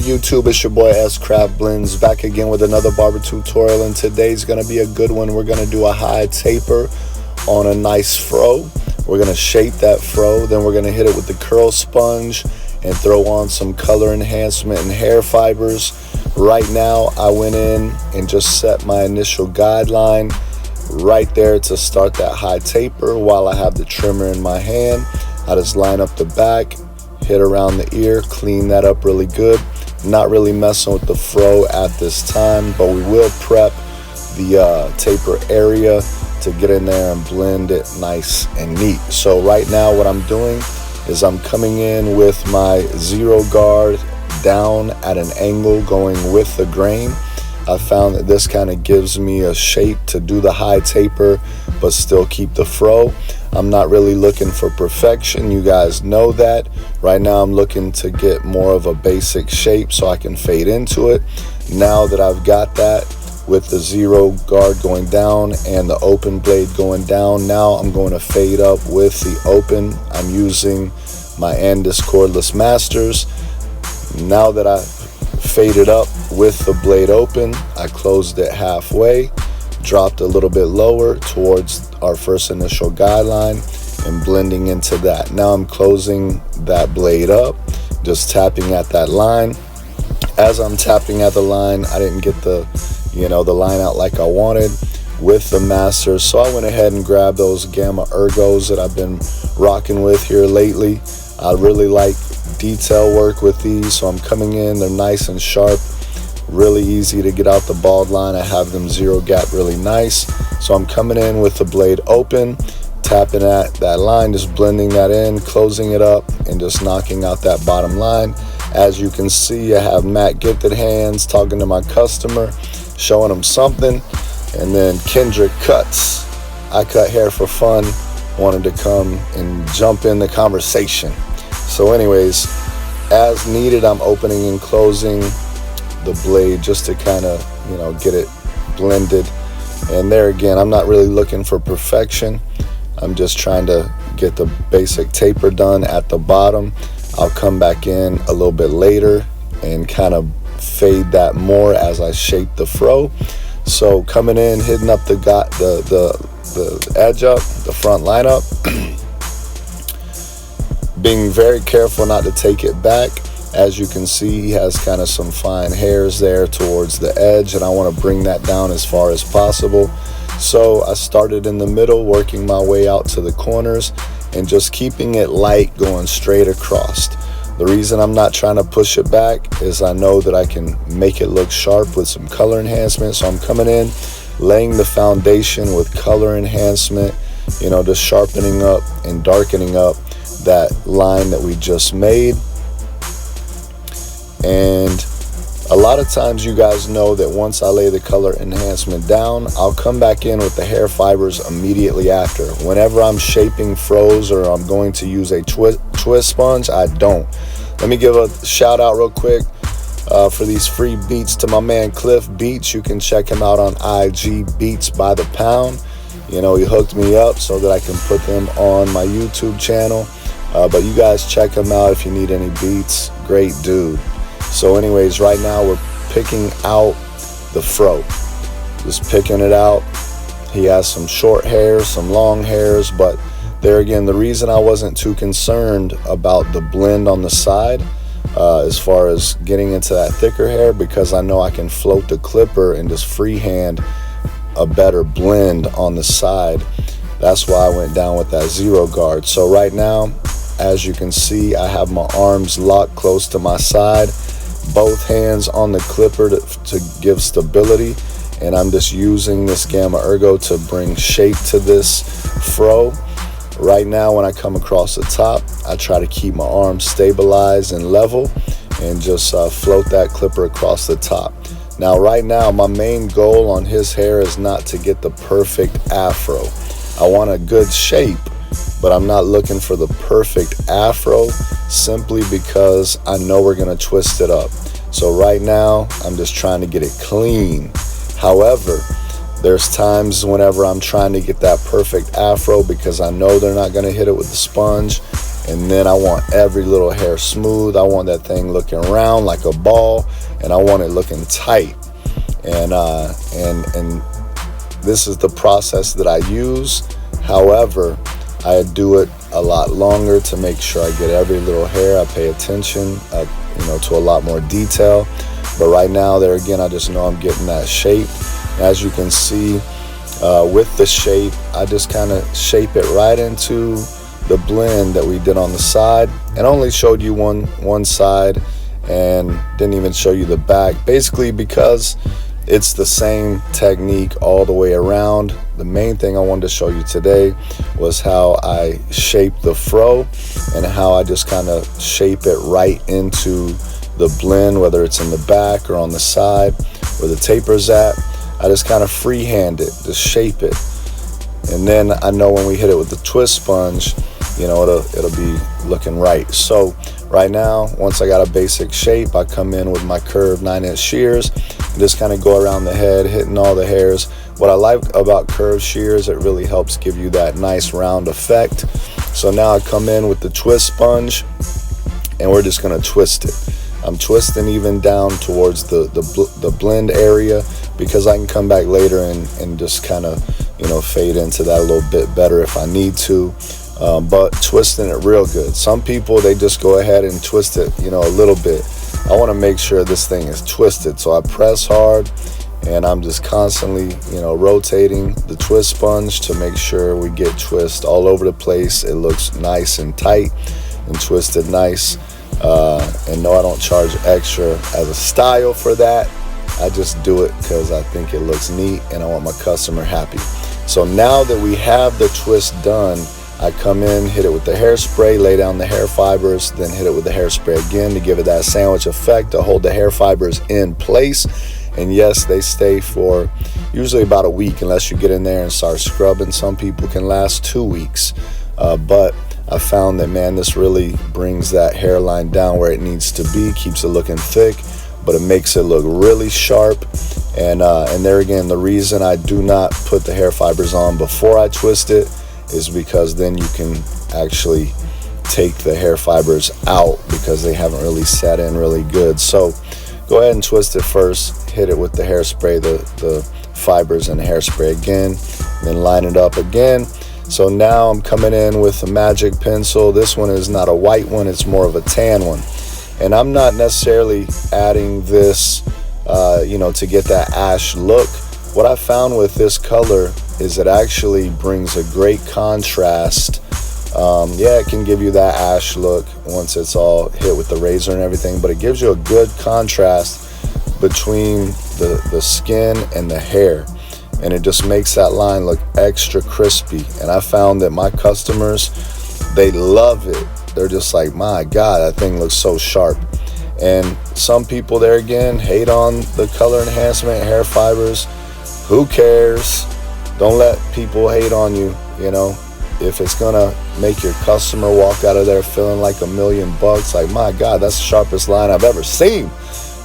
YouTube? It's your boy S.Craft Blends back again with another barber tutorial, and today's going to be a good one. We're going to do a high taper on a nice fro. We're going to shape that fro, then we're going to hit it with the curl sponge and throw on some color enhancement and hair fibers. Right now I went in and just set my initial guideline right there to start that high taper while I have the trimmer in my hand. I just line up the back, hit around the ear, clean that up really good. Not really messing with the fro at this time, but we will prep the taper area to get in there and blend it nice and neat. So right now what I'm doing is I'm coming in with my zero guard down at an angle going with the grain. I found that this kind of gives me a shape to do the high taper but still keep the fro. I'm not really looking for perfection, you guys know that. Right now I'm looking to get more of a basic shape so I can fade into it. Now that I've got that with the zero guard going down and the open blade going down, now I'm going to fade up with the open. I'm using my Andis cordless masters. Now that I faded up with the blade open, I closed it halfway, dropped a little bit lower towards our first initial guideline and blending into that. Now I'm closing that blade up, just tapping at that line. As I'm tapping at the line, I didn't get the line out like I wanted with the master, so I went ahead and grabbed those Gamma Ergos that I've been rocking with here lately. I really like detail work with these, so I'm coming in, they're nice and sharp, really easy to get out the bald line. I have them zero gap really nice, so I'm coming in with the blade open, tapping at that line, just blending that in, closing it up and just knocking out that bottom line. As you can see, I have Matt Gifted Hands talking to my customer, showing him something. And then Kendrick Cuts, I cut hair for fun, wanted to come and jump in the conversation. So anyways, as needed, I'm opening and closing the blade just to kind of get it blended. And there again, I'm not really looking for perfection, I'm just trying to get the basic taper done at the bottom. I'll come back in a little bit later and kind of fade that more as I shape the fro. So coming in, hitting up the edge up, the front line up, being very careful not to take it back. As you can see, he has kind of some fine hairs there towards the edge, and I want to bring that down as far as possible. So I started in the middle, working my way out to the corners and just keeping it light, going straight across. The reason I'm not trying to push it back is I know that I can make it look sharp with some color enhancement. So I'm coming in, laying the foundation with color enhancement, just sharpening up and darkening up that line that we just made. And a lot of times you guys know that once I lay the color enhancement down, I'll come back in with the hair fibers immediately after. Whenever I'm shaping fros or I'm going to use a twist sponge, I don't. Let me give a shout out real quick for these free beats to my man Cliff Beats. You can check him out on IG, Beats by the Pound. He hooked me up so that I can put them on my YouTube channel. But you guys check him out if you need any beats. Great dude. So anyways, right now we're picking out the fro. Just picking it out. He has some short hairs, some long hairs, but there again, the reason I wasn't too concerned about the blend on the side as far as getting into that thicker hair, because I know I can float the clipper and just freehand a better blend on the side. That's why I went down with that zero guard. So right now, as you can see, I have my arms locked close to my side, both hands on the clipper to give stability, and I'm just using this Gamma Ergo to bring shape to this fro. Right now when I come across the top, I try to keep my arms stabilized and level and just float that clipper across the top. Now right now my main goal on his hair is not to get the perfect afro. I want a good shape, but I'm not looking for the perfect afro simply because I know we're going to twist it up. So right now I'm just trying to get it clean. However, there's times whenever I'm trying to get that perfect afro because I know they're not going to hit it with the sponge And then I want every little hair smooth. I want that thing looking round like a ball, and I want it looking tight. And this is the process that I use. However, I do it a lot longer to make sure I get every little hair. I pay attention, to a lot more detail. But right now, there again, I just know I'm getting that shape. As you can see, with the shape, I just kind of shape it right into the blend that we did on the side, and only showed you one side and didn't even show you the back, basically because it's the same technique all the way around. The main thing I wanted to show you today was how I shape the fro and how I just kind of shape it right into the blend, whether it's in the back or on the side where the taper's at. I just kind of freehand it, just shape it. And then I know when we hit it with the twist sponge, it'll be looking right. So right now, once I got a basic shape, I come in with my curved 9-inch shears and just kind of go around the head, hitting all the hairs. What I like about curved shears, it really helps give you that nice round effect. So now I come in with the twist sponge and we're just gonna twist it. I'm twisting even down towards the blend area, because I can come back later and just kind of fade into that a little bit better if I need to. But twisting it real good. Some people, they just go ahead and twist it a little bit. I want to make sure this thing is twisted, so I press hard and I'm just constantly rotating the twist sponge to make sure we get twist all over the place. It looks nice and tight and twisted nice. And no, I don't charge extra as a style for that. I just do it because I think it looks neat and I want my customer happy. So now that we have the twist done, I come in, hit it with the hairspray, lay down the hair fibers, then hit it with the hairspray again to give it that sandwich effect, to hold the hair fibers in place. And yes, they stay for usually about a week unless you get in there and start scrubbing. Some people can last 2 weeks. But I found that, man, this really brings that hairline down where it needs to be, keeps it looking thick, but it makes it look really sharp. And there again, the reason I do not put the hair fibers on before I twist it is because then you can actually take the hair fibers out because they haven't really set in really good. So go ahead and twist it first, hit it with the hairspray, the fibers and the hairspray again, then line it up again. So now I'm coming in with a magic pencil. This one is not a white one, it's more of a tan one. And I'm not necessarily adding this, to get that ash look. What I found with this color is it actually brings a great contrast. It can give you that ash look once it's all hit with the razor and everything, but it gives you a good contrast between the skin and the hair. And it just makes that line look extra crispy. And I found that my customers, they love it. They're just like, my God, that thing looks so sharp. And some people, there again, hate on the color enhancement, hair fibers. Who cares? Don't let people hate on you. If it's gonna make your customer walk out of there feeling like $1 million, like, my God, that's the sharpest line I've ever seen,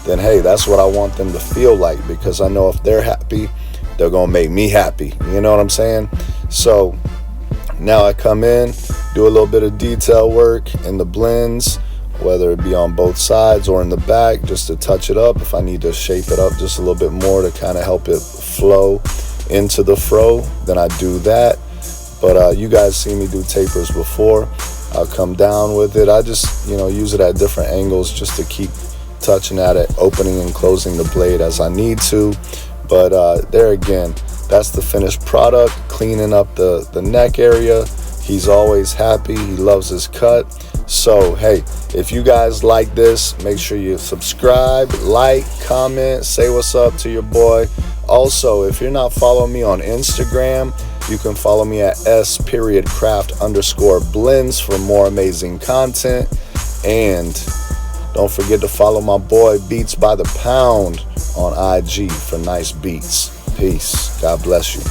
then hey, that's what I want them to feel like, because I know if they're happy, they're gonna make me happy. You know what I'm saying? So now I come in, do a little bit of detail work in the blends, whether it be on both sides or in the back, just to touch it up. If I need to shape it up just a little bit more to kind of help it flow into the fro, then I do that. But you guys see me do tapers before. I'll come down with it. I just use it at different angles just to keep touching at it, opening and closing the blade as I need to. But there again, that's the finished product. Cleaning up the neck area. He's always happy. He loves his cut. So hey, if you guys like this, make sure you subscribe, like, comment, say what's up to your boy. Also, if you're not following me on Instagram, you can follow me at S.Craft_blends for more amazing content. And don't forget to follow my boy Beats by the Pound on IG for nice beats. Peace. God bless you.